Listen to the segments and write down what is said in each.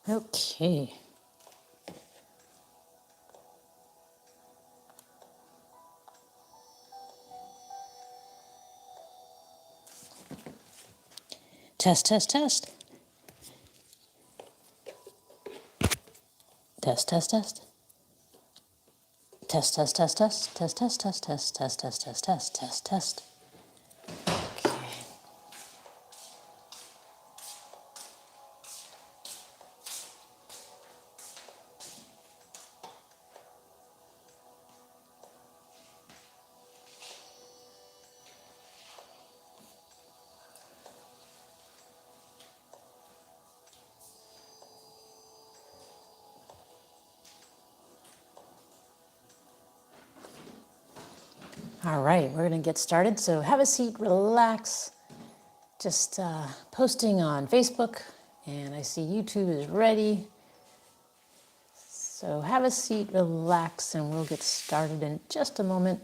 Okay. Test, test, test. Test, test, test. Test, test, test, test. Test, test, test, test, test, test, test, test, test, test. Okay. All right, we're going to get started. So have a seat, relax. Just posting on Facebook, and I see YouTube is ready. So have a seat, relax, and we'll get started in just a moment.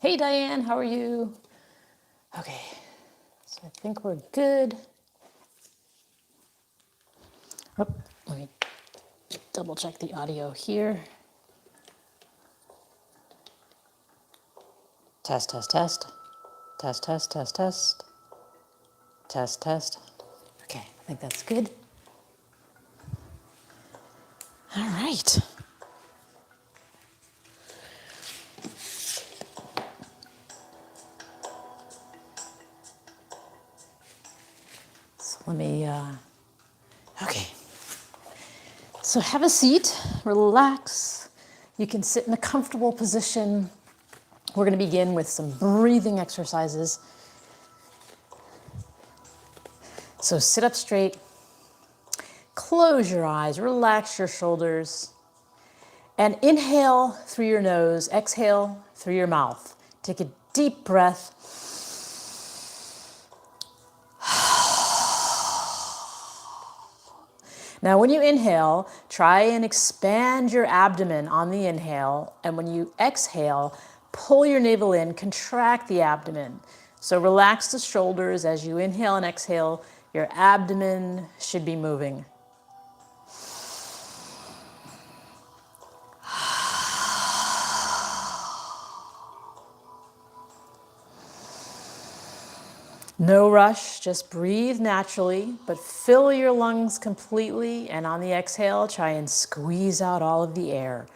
Hey Diane, how are you? Okay, so I think we're good. Oh, let me double check the audio here. Test, test, test. Test, test, test, test. Test, test. Okay, I think that's good. All right. So let me, okay. So have a seat, relax. You can sit in a comfortable position. We're going to begin with some breathing exercises. So sit up straight, close your eyes, relax your shoulders, and inhale through your nose, exhale through your mouth. Take a deep breath. Now, when you inhale, try and expand your abdomen on the inhale, and when you exhale, pull your navel in, contract the abdomen. So relax the shoulders as you inhale and exhale. Your abdomen should be moving. No rush, just breathe naturally, but fill your lungs completely, and on the exhale, try and squeeze out all of the air.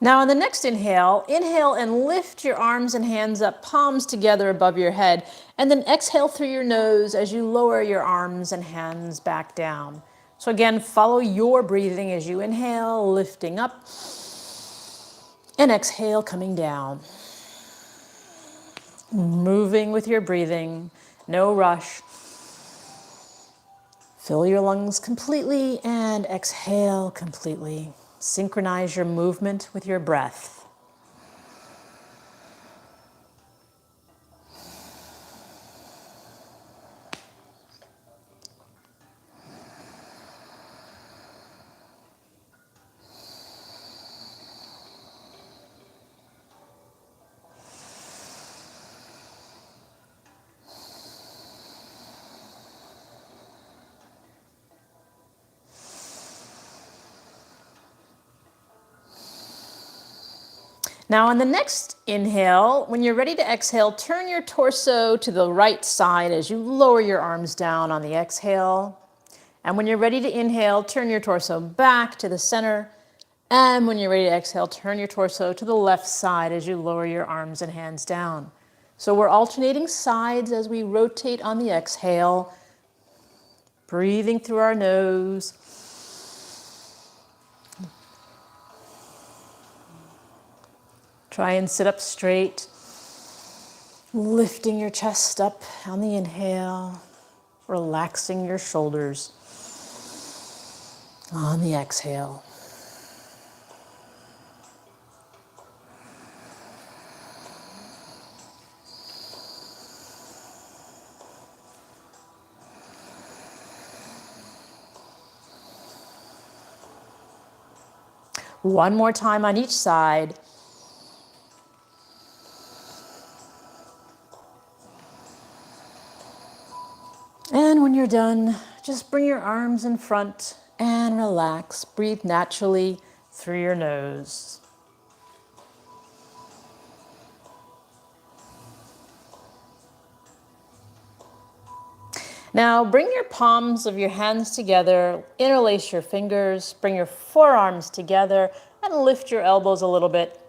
Now on the next inhale, inhale and lift your arms and hands up, palms together above your head, and then exhale through your nose as you lower your arms and hands back down. So again, follow your breathing as you inhale, lifting up, and exhale, coming down. Moving with your breathing, no rush. Fill your lungs completely and exhale completely. Synchronize your movement with your breath. Now on the next inhale, when you're ready to exhale, turn your torso to the right side as you lower your arms down on the exhale. And when you're ready to inhale, turn your torso back to the center. And when you're ready to exhale, turn your torso to the left side as you lower your arms and hands down. So we're alternating sides as we rotate on the exhale, breathing through our nose. Try and sit up straight, lifting your chest up on the inhale, relaxing your shoulders on the exhale. One more time on each side. And when you're done, just bring your arms in front and relax. Breathe naturally through your nose. Now bring your palms of your hands together, interlace your fingers, bring your forearms together, and lift your elbows a little bit.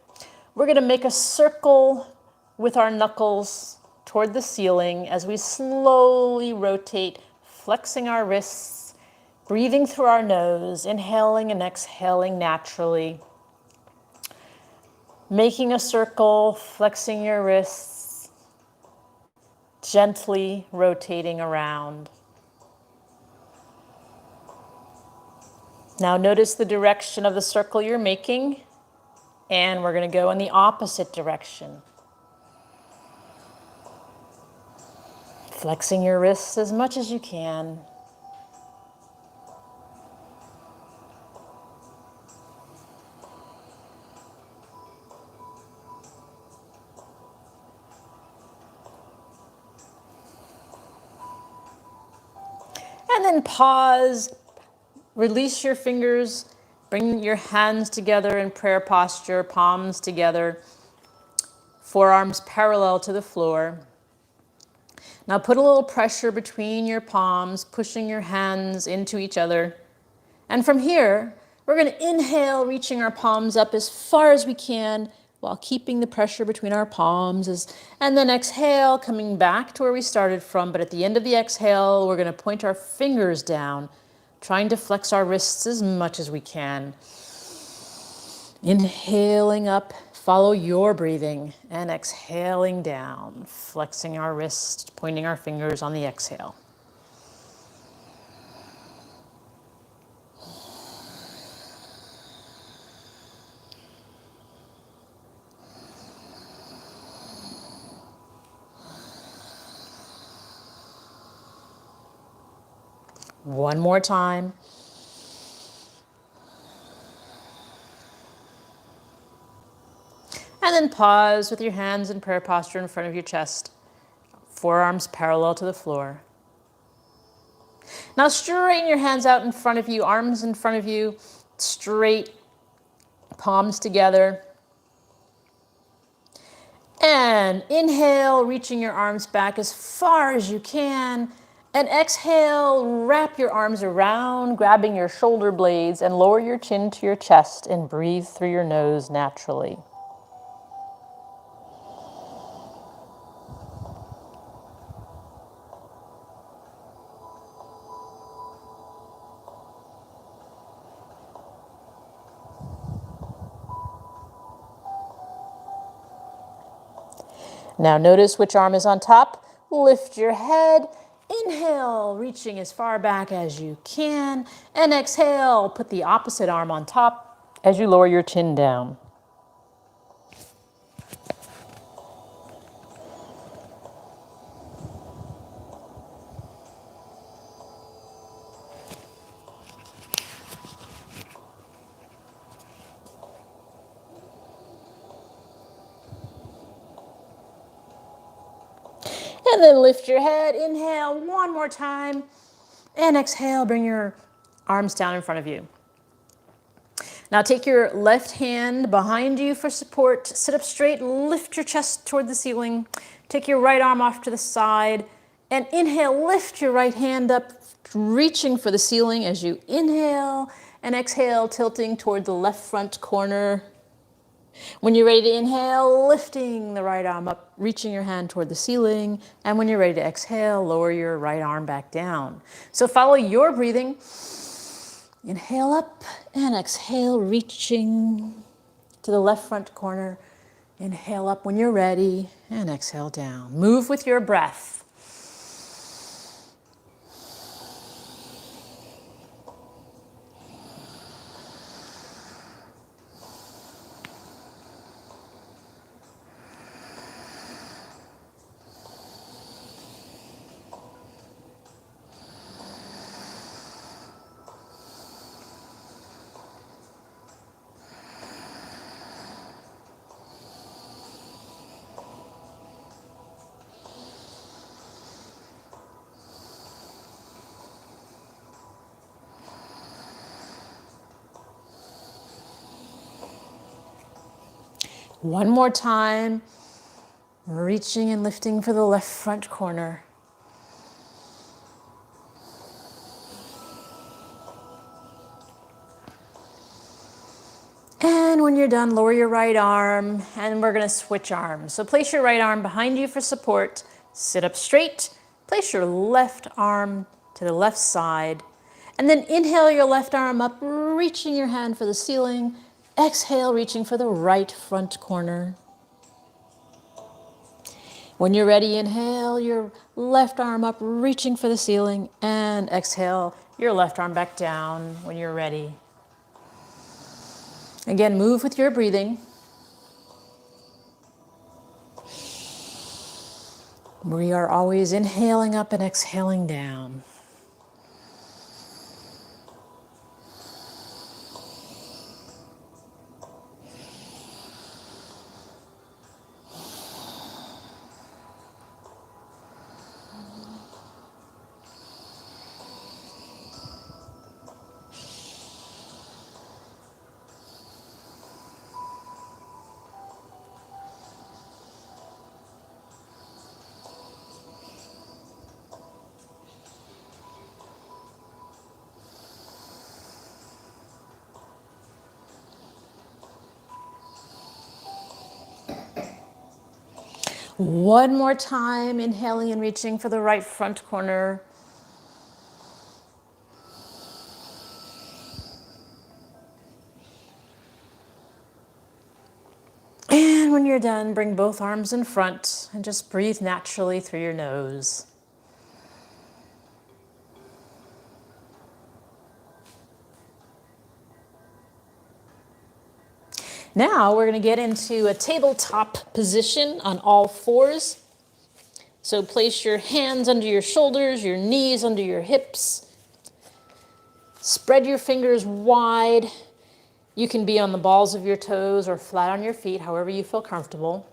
We're going to make a circle with our knuckles toward the ceiling as we slowly rotate, flexing our wrists, breathing through our nose, inhaling and exhaling naturally. Making a circle, flexing your wrists, gently rotating around. Now notice the direction of the circle you're making, and we're going to go in the opposite direction. Flexing your wrists as much as you can. And then pause, release your fingers, bring your hands together in prayer posture, palms together, forearms parallel to the floor. Now put a little pressure between your palms, pushing your hands into each other. And from here, we're going to inhale, reaching our palms up as far as we can while keeping the pressure between our palms. And then exhale, coming back to where we started from. But at the end of the exhale, we're going to point our fingers down, trying to flex our wrists as much as we can. Inhaling up, follow your breathing, and exhaling down, flexing our wrists, pointing our fingers on the exhale. One more time. And then pause with your hands in prayer posture in front of your chest, forearms parallel to the floor. Now straighten your hands out in front of you, arms in front of you, straight, palms together. And inhale, reaching your arms back as far as you can. And exhale, wrap your arms around, grabbing your shoulder blades, and lower your chin to your chest and breathe through your nose naturally. Now notice which arm is on top. Lift your head. Inhale, reaching as far back as you can. And exhale, put the opposite arm on top as you lower your chin down. And then lift your head, inhale one more time, and exhale, bring your arms down in front of you. Now take your left hand behind you for support, sit up straight, lift your chest toward the ceiling, take your right arm off to the side, and inhale, lift your right hand up, reaching for the ceiling as you inhale, and exhale, tilting toward the left front corner. When you're ready to inhale, lifting the right arm up, reaching your hand toward the ceiling. And when you're ready to exhale, lower your right arm back down. So follow your breathing. Inhale up and exhale, reaching to the left front corner. Inhale up when you're ready and exhale down. Move with your breath. One more time, reaching and lifting for the left front corner. And when you're done, lower your right arm, and we're gonna switch arms. So place your right arm behind you for support, sit up straight, place your left arm to the left side, and then inhale your left arm up, reaching your hand for the ceiling. Exhale, reaching for the right front corner. When you're ready, inhale your left arm up, reaching for the ceiling, and exhale your left arm back down when you're ready. Again, move with your breathing. We are always inhaling up and exhaling down. One more time, inhaling and reaching for the right front corner. And when you're done, bring both arms in front and just breathe naturally through your nose. Now we're going to get into a tabletop position on all fours. So place your hands under your shoulders, your knees under your hips. Spread your fingers wide. You can be on the balls of your toes or flat on your feet, however you feel comfortable.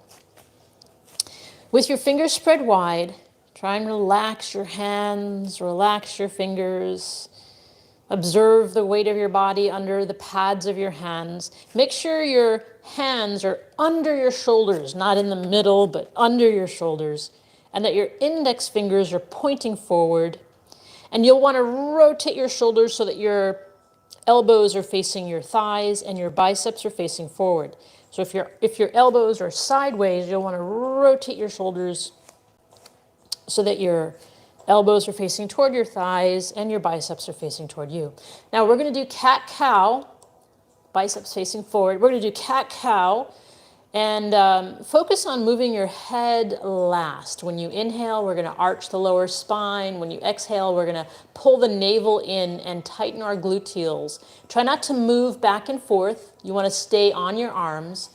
With your fingers spread wide, try and relax your hands, relax your fingers. Observe the weight of your body under the pads of your hands. Make sure your hands are under your shoulders, not in the middle, but under your shoulders, and that your index fingers are pointing forward. And you'll want to rotate your shoulders so that your elbows are facing your thighs and your biceps are facing forward. So if your elbows are sideways, you'll want to rotate your shoulders so that your elbows are facing toward your thighs and your biceps are facing toward you. Now we're going to do cat-cow, biceps facing forward. We're going to do cat-cow and focus on moving your head last. When you inhale, we're going to arch the lower spine. When you exhale, we're going to pull the navel in and tighten our gluteals. Try not to move back and forth. You want to stay on your arms.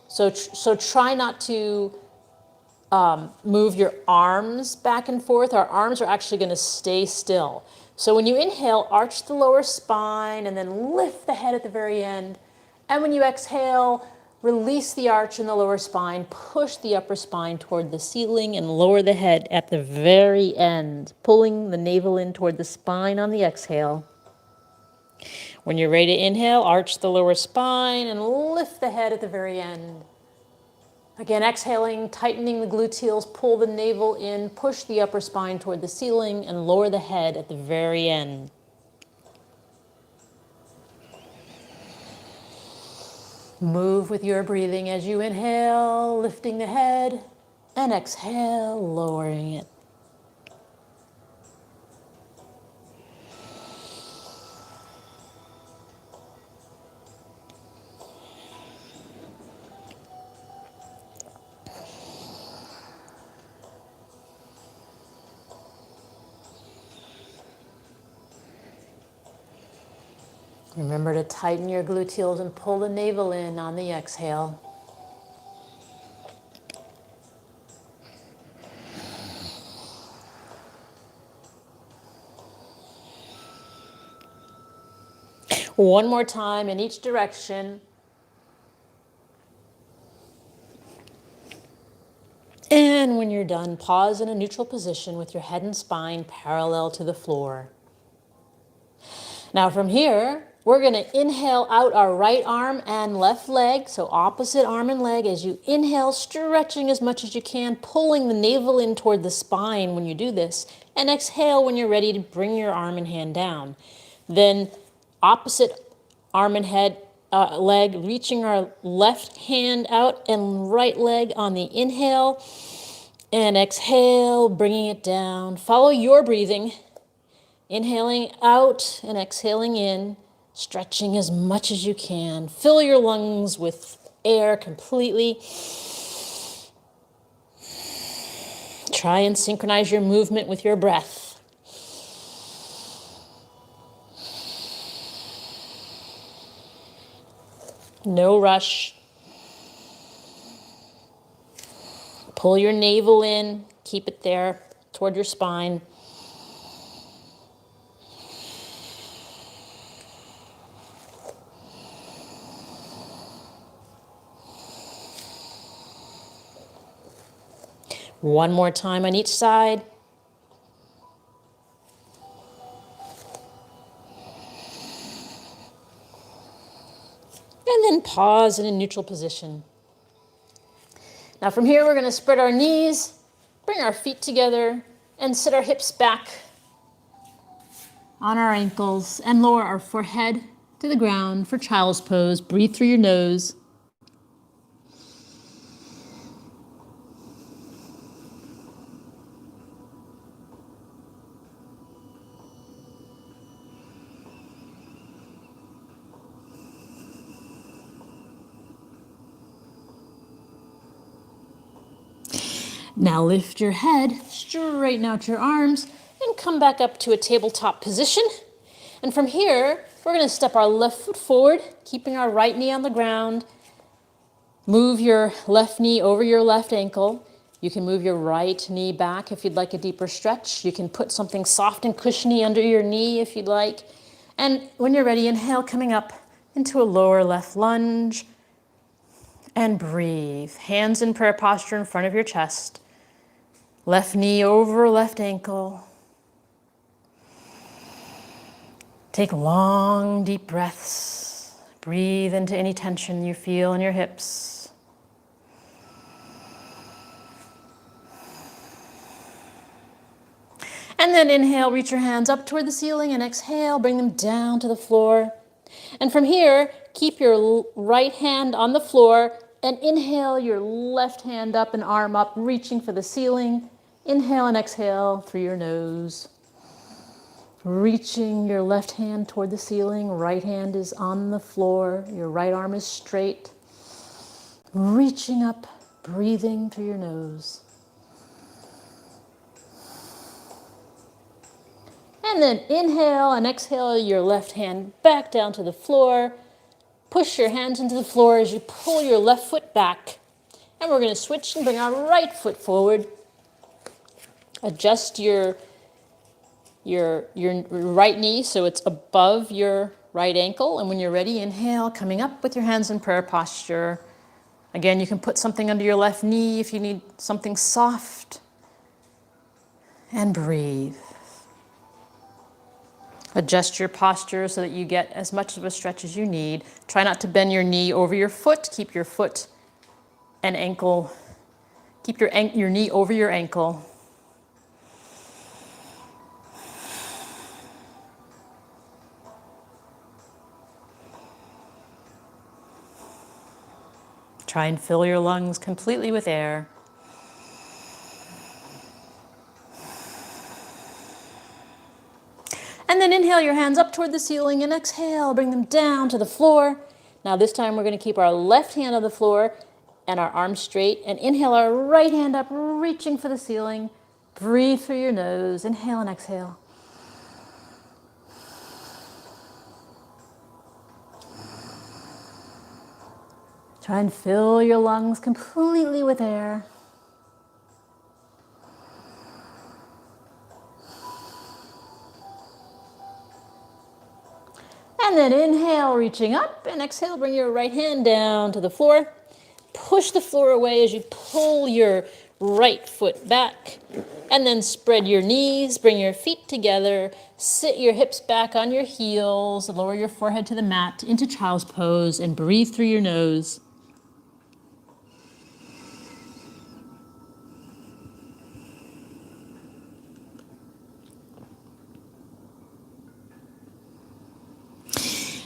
So try not to move your arms back and forth. Our arms are actually going to stay still. So when you inhale, arch the lower spine and then lift the head at the very end. And when you exhale, release the arch in the lower spine, push the upper spine toward the ceiling and lower the head at the very end, pulling the navel in toward the spine on the exhale. When you're ready to inhale, arch the lower spine and lift the head at the very end. Again, exhaling, tightening the gluteals, pull the navel in, push the upper spine toward the ceiling, and lower the head at the very end. Move with your breathing as you inhale, lifting the head, and exhale, lowering it. Remember to tighten your gluteals and pull the navel in on the exhale. One more time in each direction. And when you're done, pause in a neutral position with your head and spine parallel to the floor. Now from here, we're going to inhale out our right arm and left leg, so opposite arm and leg. As you inhale, stretching as much as you can, pulling the navel in toward the spine when you do this, and exhale when you're ready to bring your arm and hand down. Then opposite arm and leg, reaching our left hand out and right leg on the inhale, and exhale, bringing it down. Follow your breathing. Inhaling out and exhaling in, stretching as much as you can. Fill your lungs with air completely. Try and synchronize your movement with your breath. No rush. Pull your navel in, keep it there toward your spine. One more time on each side. And then pause in a neutral position. Now from here, we're going to spread our knees, bring our feet together, and sit our hips back on our ankles, and lower our forehead to the ground for child's pose. Breathe through your nose. Now lift your head, straighten out your arms, and come back up to a tabletop position. And from here, we're going to step our left foot forward, keeping our right knee on the ground. Move your left knee over your left ankle. You can move your right knee back if you'd like a deeper stretch. You can put something soft and cushiony under your knee if you'd like. And when you're ready, inhale, coming up into a lower left lunge. And breathe. Hands in prayer posture in front of your chest. Left knee over left ankle. Take long, deep breaths. Breathe into any tension you feel in your hips. And then inhale, reach your hands up toward the ceiling, and exhale, bring them down to the floor. And from here, keep your right hand on the floor, and inhale your left hand up and arm up, reaching for the ceiling. Inhale and exhale through your nose. Reaching your left hand toward the ceiling, right hand is on the floor, your right arm is straight. Reaching up, breathing through your nose. And then inhale and exhale your left hand back down to the floor. Push your hands into the floor as you pull your left foot back. And we're going to switch and bring our right foot forward. Adjust your right knee so it's above your right ankle. And when you're ready, inhale, coming up with your hands in prayer posture. Again, you can put something under your left knee if you need something soft. And breathe. Adjust your posture so that you get as much of a stretch as you need. Try not to bend your knee over your foot. Keep your foot and ankle, keep your knee over your ankle. Try and fill your lungs completely with air. And then inhale your hands up toward the ceiling and exhale, bring them down to the floor. Now this time we're going to keep our left hand on the floor and our arms straight, and inhale our right hand up, reaching for the ceiling. Breathe through your nose, inhale and exhale. Try and fill your lungs completely with air. And then inhale, reaching up, and exhale, bring your right hand down to the floor. Push the floor away as you pull your right foot back, and then spread your knees, bring your feet together, sit your hips back on your heels, lower your forehead to the mat into child's pose, and breathe through your nose.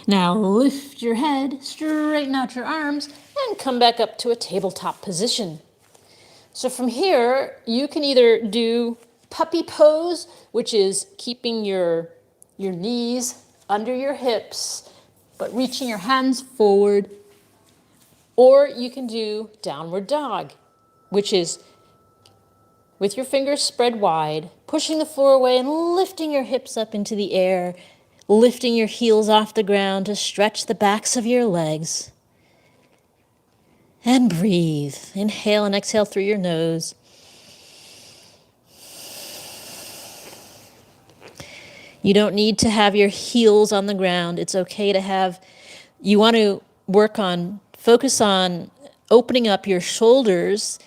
Now lift your head, straighten out your arms, and come back up to a tabletop position. So from here, you can either do puppy pose, which is keeping your knees under your hips, but reaching your hands forward. Or you can do downward dog, which is with your fingers spread wide, pushing the floor away and lifting your hips up into the air, lifting your heels off the ground to stretch the backs of your legs. And breathe. Inhale and exhale through your nose. You don't need to have your heels on the ground. It's okay to have, you want to focus on opening up your shoulders,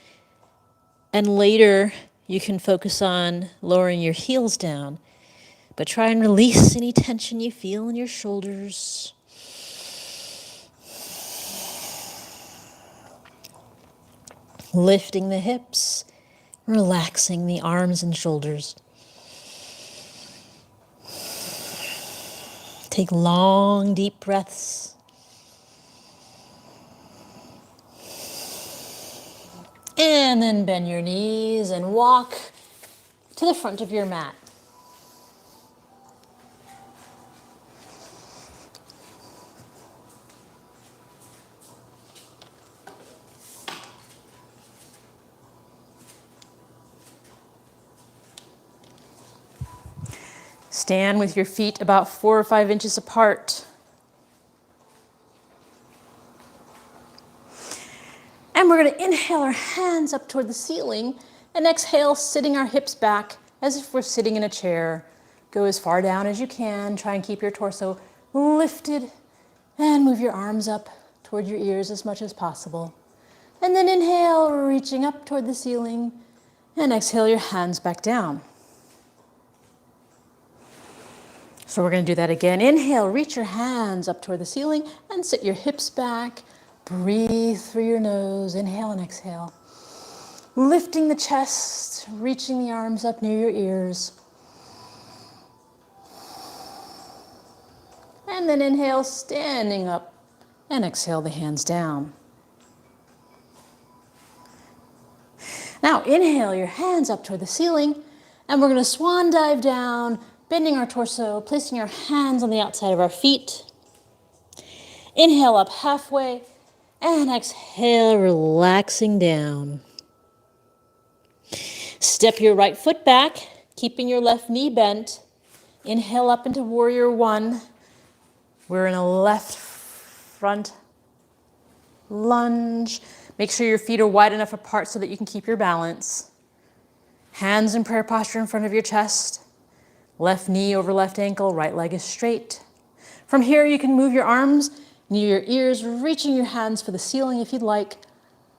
and later you can focus on lowering your heels down. But try and release any tension you feel in your shoulders. Lifting the hips, relaxing the arms and shoulders. Take long, deep breaths. And then bend your knees and walk to the front of your mat. Stand with your feet about 4 or 5 inches apart. And we're going to inhale our hands up toward the ceiling and exhale, sitting our hips back as if we're sitting in a chair. Go as far down as you can. Try and keep your torso lifted and move your arms up toward your ears as much as possible. And then inhale, reaching up toward the ceiling, and exhale your hands back down. So we're going to do that again. Inhale, reach your hands up toward the ceiling and sit your hips back. Breathe through your nose. Inhale and exhale. Lifting the chest, reaching the arms up near your ears. And then inhale, standing up, and exhale the hands down. Now inhale your hands up toward the ceiling, and we're going to swan dive down, bending our torso, placing our hands on the outside of our feet. Inhale up halfway, and exhale, relaxing down. Step your right foot back, keeping your left knee bent. Inhale up into warrior one. We're in a left front lunge. Make sure your feet are wide enough apart so that you can keep your balance. Hands in prayer posture in front of your chest. Left knee over left ankle, right leg is straight. From here, you can move your arms near your ears, reaching your hands for the ceiling if you'd like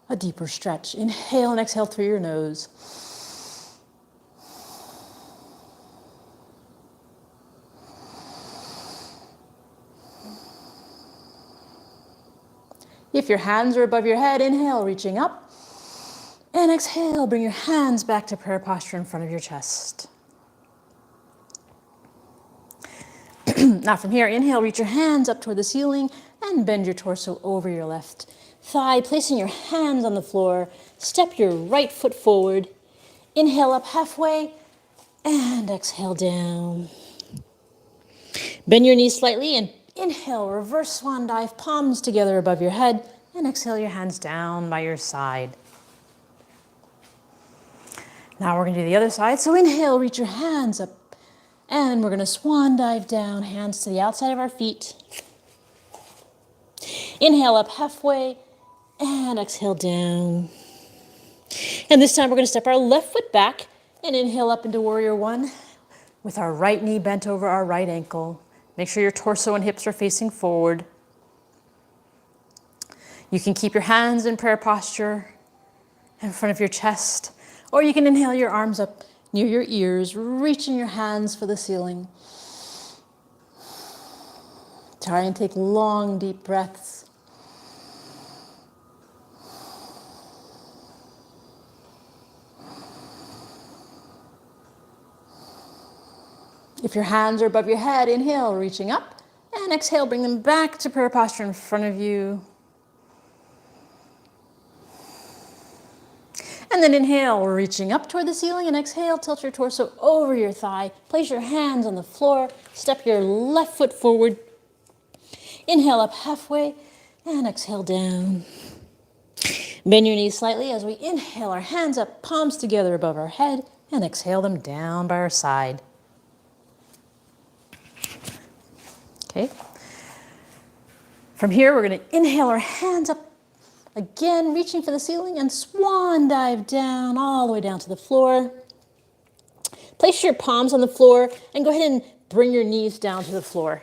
a deeper stretch. Inhale and exhale through your nose. If your hands are above your head, inhale, reaching up. And exhale, bring your hands back to prayer posture in front of your chest. Now from here, inhale, reach your hands up toward the ceiling and bend your torso over your left thigh, placing your hands on the floor. Step your right foot forward. Inhale up halfway and exhale down. Bend your knees slightly and inhale, reverse swan dive, palms together above your head, and exhale your hands down by your side. Now we're going to do the other side. So inhale, reach your hands up. And we're going to swan dive down, hands to the outside of our feet. Inhale up halfway, And exhale down. And this time we're going to step our left foot back and inhale up into warrior one with our right knee bent over our right ankle. Make sure your torso and hips are facing forward. You can keep your hands in prayer posture in front of your chest, or you can inhale your arms up near your ears, reaching your hands for the ceiling. Try and take long, deep breaths. If your hands are above your head, inhale, reaching up, and exhale, bring them back to prayer posture in front of you. And then inhale, reaching up toward the ceiling, and exhale, tilt your torso over your thigh. Place your hands on the floor, step your left foot forward. Inhale up halfway, and exhale down. Bend your knees slightly as we inhale our hands up, palms together above our head, and exhale them down by our side. Okay. From here, we're going to inhale our hands up again, reaching for the ceiling, and swan dive down all the way down to the floor. Place your palms on the floor and go ahead and bring your knees down to the floor.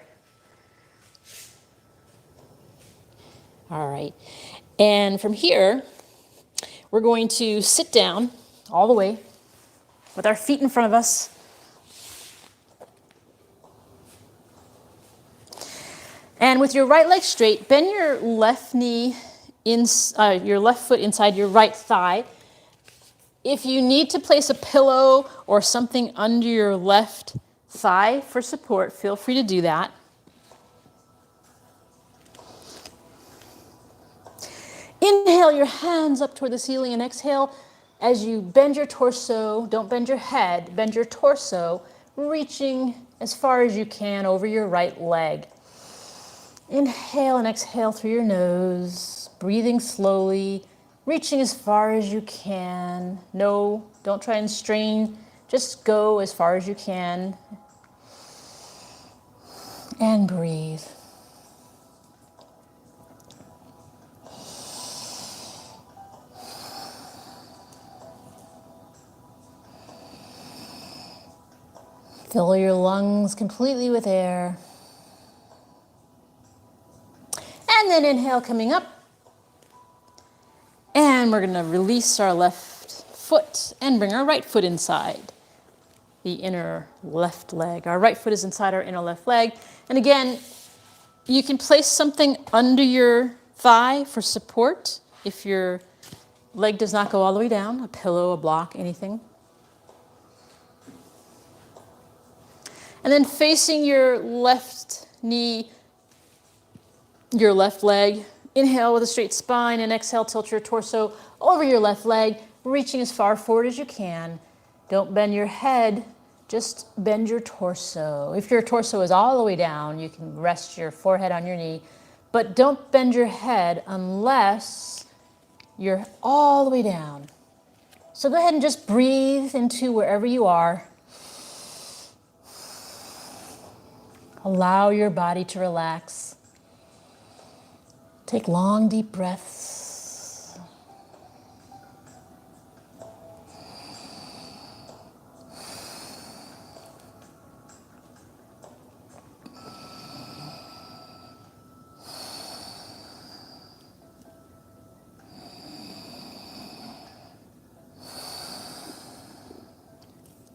All right. And from here, we're going to sit down all the way with our feet in front of us. And with your right leg straight, bend your left knee, your left foot inside your right thigh. If you need to place a pillow or something under your left thigh for support, feel free to do that. Inhale your hands up toward the ceiling and exhale as you bend your torso. Don't bend your head, bend your torso, reaching as far as you can over your right leg. Inhale and exhale through your nose, breathing slowly, reaching as far as you can. No, don't try and strain, just go as far as you can. And breathe. Fill your lungs completely with air. And then inhale, coming up. And we're going to release our left foot and bring our right foot inside the inner left leg. Our right foot is inside our inner left leg. And again, you can place something under your thigh for support if your leg does not go all the way down, a pillow, a block, anything. And then facing your left knee, your left leg. Inhale with a straight spine and exhale, tilt your torso over your left leg, reaching as far forward as you can. Don't bend your head, just bend your torso. If your torso is all the way down, you can rest your forehead on your knee, but don't bend your head unless you're all the way down. So go ahead and just breathe into wherever you are. Allow your body to relax. Take long, deep breaths.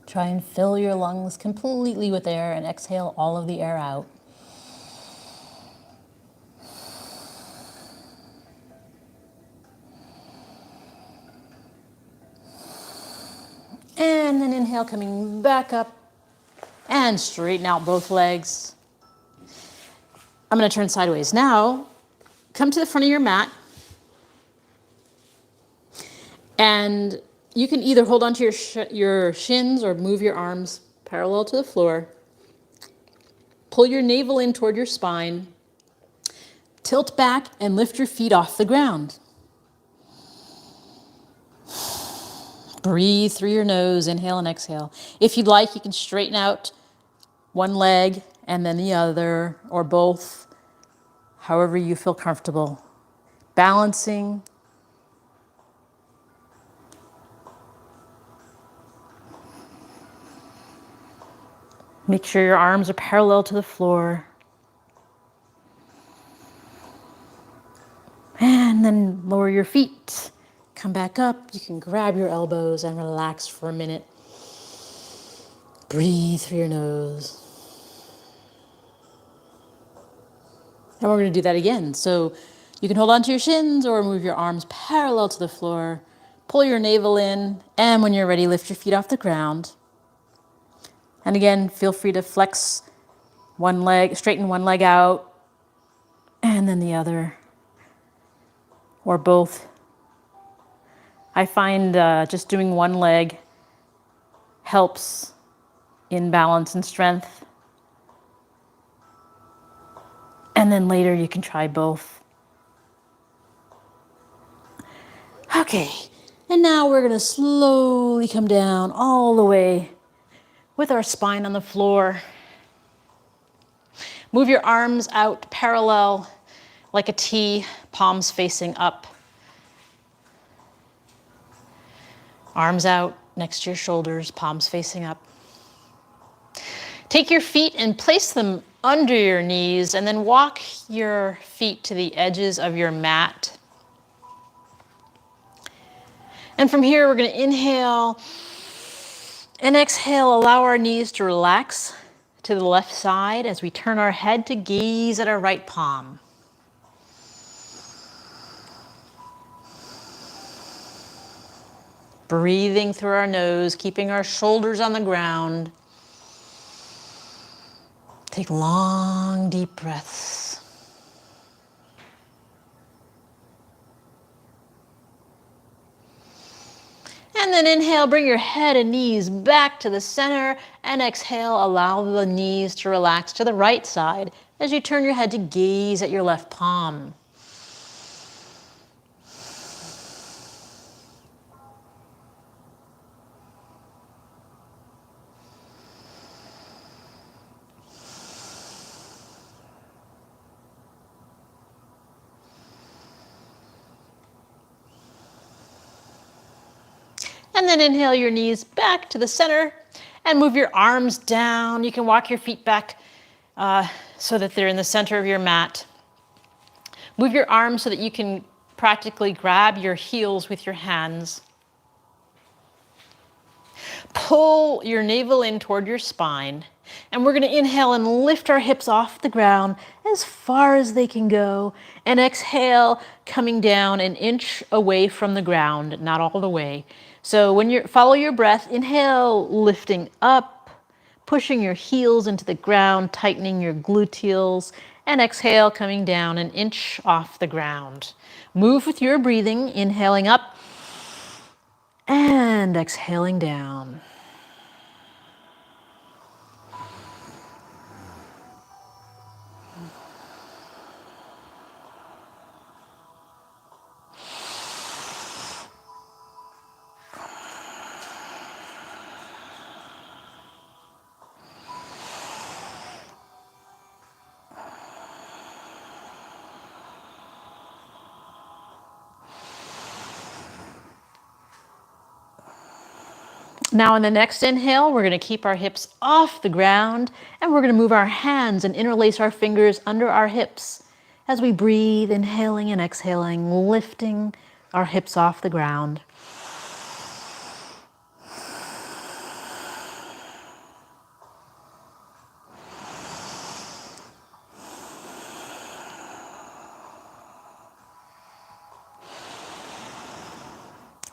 Try and fill your lungs completely with air and exhale all of the air out. And then inhale, coming back up and straighten out both legs. I'm going to turn sideways. Now, come to the front of your mat. And you can either hold onto your shins or move your arms parallel to the floor. Pull your navel in toward your spine. Tilt back and lift your feet off the ground. Breathe through your nose, inhale and exhale. If you'd like, you can straighten out one leg and then the other, or both, however you feel comfortable. Balancing Make sure your arms are parallel to the floor. And then lower your feet. Come back up. You can grab your elbows and relax for a minute. Breathe through your nose. And we're going to do that again. So you can hold on to your shins or move your arms parallel to the floor. Pull your navel in. And when you're ready, lift your feet off the ground. And again, feel free to flex one leg, straighten one leg out, and then the other, or both. I find just doing one leg helps in balance and strength. And then later you can try both. Okay, and now we're gonna slowly come down all the way with our spine on the floor. Move your arms out parallel like a T, palms facing up. Arms out next to your shoulders, palms facing up. Take your feet and place them under your knees and then walk your feet to the edges of your mat. And from here, we're going to inhale and exhale, allow our knees to relax to the left side as we turn our head to gaze at our right palm. Breathing through our nose, keeping our shoulders on the ground. Take long, deep breaths. And then inhale, bring your head and knees back to the center, and exhale, allow the knees to relax to the right side as you turn your head to gaze at your left palm. And then inhale your knees back to the center and move your arms down. You can walk your feet back so that they're in the center of your mat. Move your arms so that you can practically grab your heels with your hands. Pull your navel in toward your spine. And we're going to inhale and lift our hips off the ground as far as they can go. And exhale, coming down an inch away from the ground, not all the way. So when you follow your breath, inhale, lifting up, pushing your heels into the ground, tightening your gluteals, and exhale, coming down an inch off the ground. Move with your breathing, inhaling up and exhaling down. Now on the next inhale, we're going to keep our hips off the ground and we're going to move our hands and interlace our fingers under our hips as we breathe, inhaling and exhaling, lifting our hips off the ground.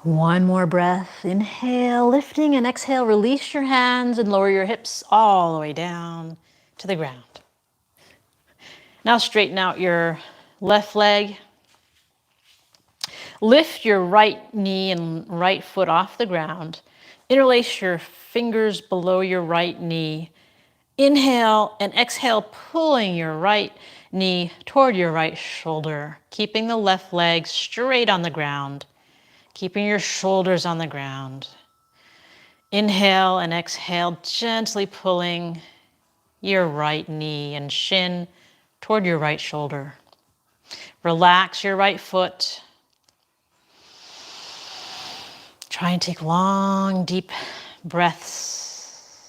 One more breath. Inhale, lifting, and exhale. Release your hands and lower your hips all the way down to the ground. Now straighten out your left leg. Lift your right knee and right foot off the ground. Interlace your fingers below your right knee. Inhale and exhale, pulling your right knee toward your right shoulder, keeping the left leg straight on the ground. Keeping your shoulders on the ground. Inhale and exhale, gently pulling your right knee and shin toward your right shoulder. Relax your right foot. Try and take long, deep breaths.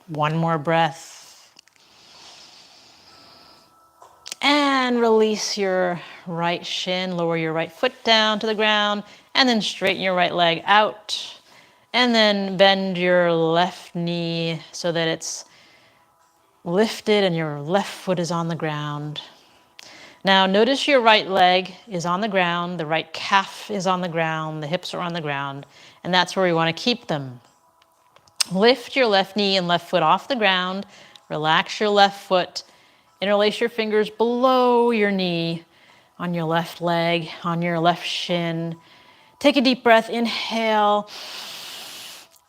One more breath. And release your right shin, lower your right foot down to the ground, and then straighten your right leg out. And then bend your left knee so that it's lifted and your left foot is on the ground. Now notice your right leg is on the ground, the right calf is on the ground, the hips are on the ground, and that's where we want to keep them. Lift your left knee and left foot off the ground, relax your left foot, interlace your fingers below your knee on your left leg, on your left shin. Take a deep breath, inhale,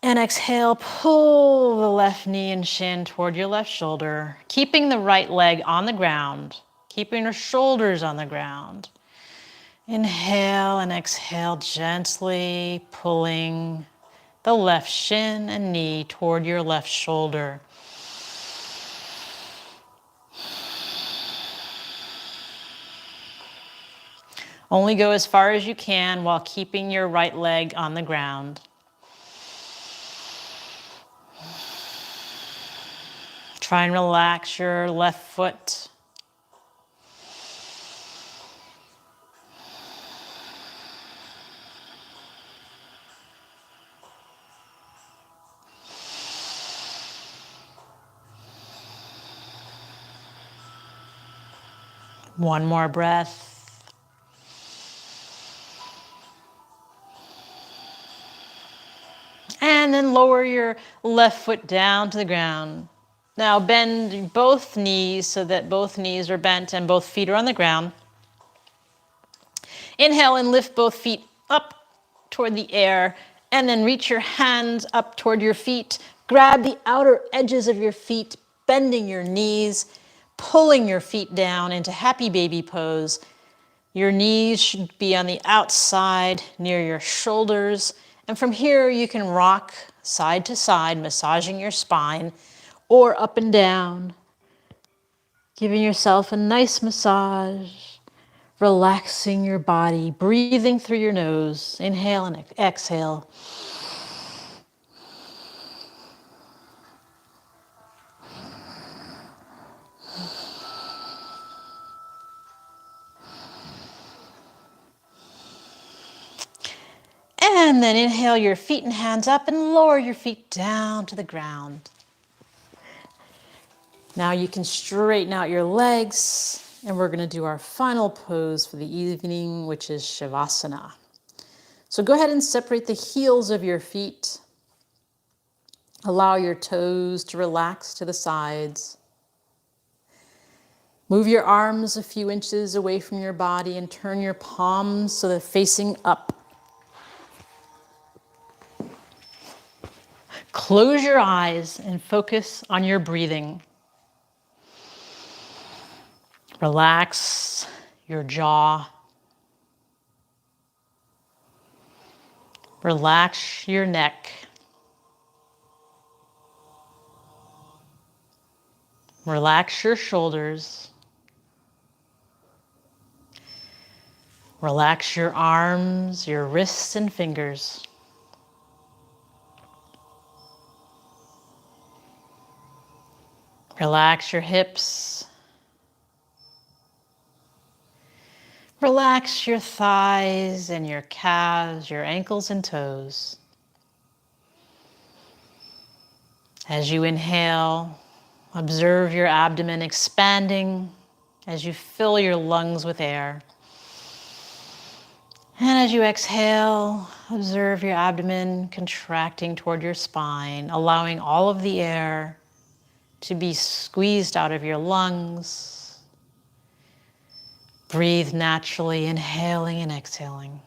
and exhale, pull the left knee and shin toward your left shoulder, keeping the right leg on the ground, keeping your shoulders on the ground. Inhale and exhale, gently pulling the left shin and knee toward your left shoulder. Only go as far as you can while keeping your right leg on the ground. Try and relax your left foot. One more breath. And then lower your left foot down to the ground. Now bend both knees so that both knees are bent and both feet are on the ground. Inhale and lift both feet up toward the air, and then reach your hands up toward your feet. Grab the outer edges of your feet, bending your knees, pulling your feet down into happy baby pose. Your knees should be on the outside near your shoulders. And from here, you can rock side to side, massaging your spine, or up and down, giving yourself a nice massage, relaxing your body, breathing through your nose. Inhale and exhale. And then inhale your feet and hands up and lower your feet down to the ground. Now you can straighten out your legs, and we're going to do our final pose for the evening, which is Shavasana. So go ahead and separate the heels of your feet. Allow your toes to relax to the sides. Move your arms a few inches away from your body and turn your palms so they're facing up. Close your eyes and focus on your breathing. Relax your jaw. Relax your neck. Relax your shoulders. Relax your arms, your wrists and fingers. Relax your hips. Relax your thighs and your calves, your ankles and toes. As you inhale, observe your abdomen expanding as you fill your lungs with air. And as you exhale, observe your abdomen contracting toward your spine, allowing all of the air to be squeezed out of your lungs. Breathe naturally, inhaling and exhaling.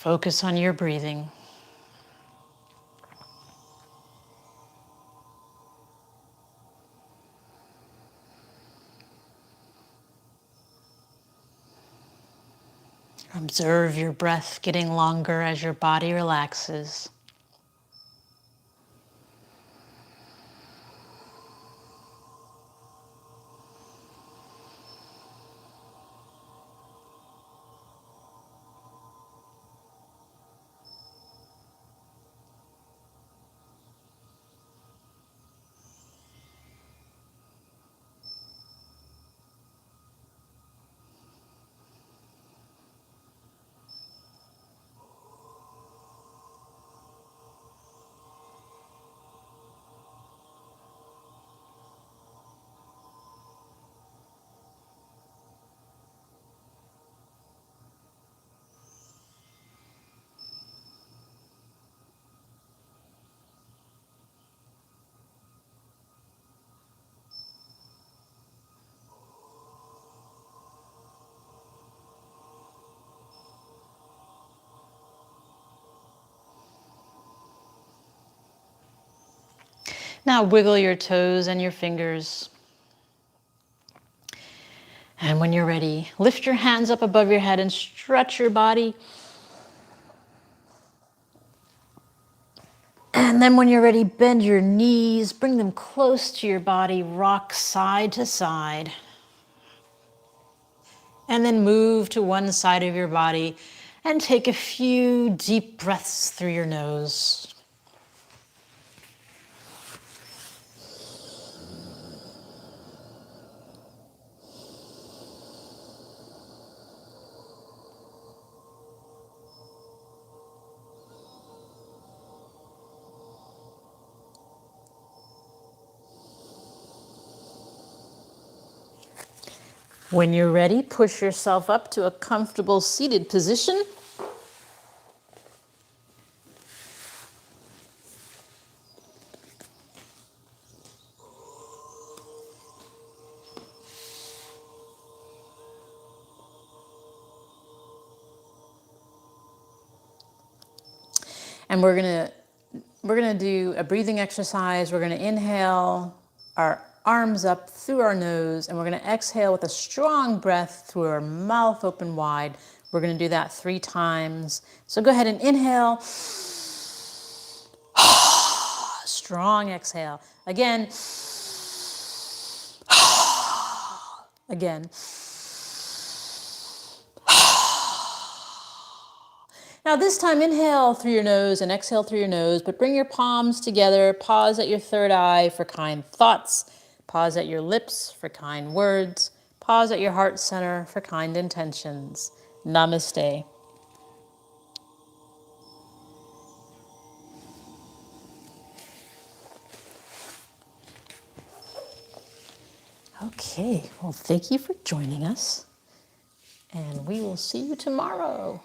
Focus on your breathing. Observe your breath getting longer as your body relaxes. Now wiggle your toes and your fingers. And when you're ready, lift your hands up above your head and stretch your body. And then when you're ready, bend your knees, bring them close to your body, rock side to side. And then move to one side of your body and take a few deep breaths through your nose. When you're ready, push yourself up to a comfortable seated position. And we're gonna do a breathing exercise. We're gonna inhale our arms up through our nose, and we're gonna exhale with a strong breath through our mouth open wide. We're gonna do that 3 times. So go ahead and inhale. Strong exhale. Again. Again. Now this time, inhale through your nose and exhale through your nose, but bring your palms together. Pause at your third eye for kind thoughts. Pause at your lips for kind words. Pause at your heart center for kind intentions. Namaste. Okay, well, thank you for joining us, and we will see you tomorrow.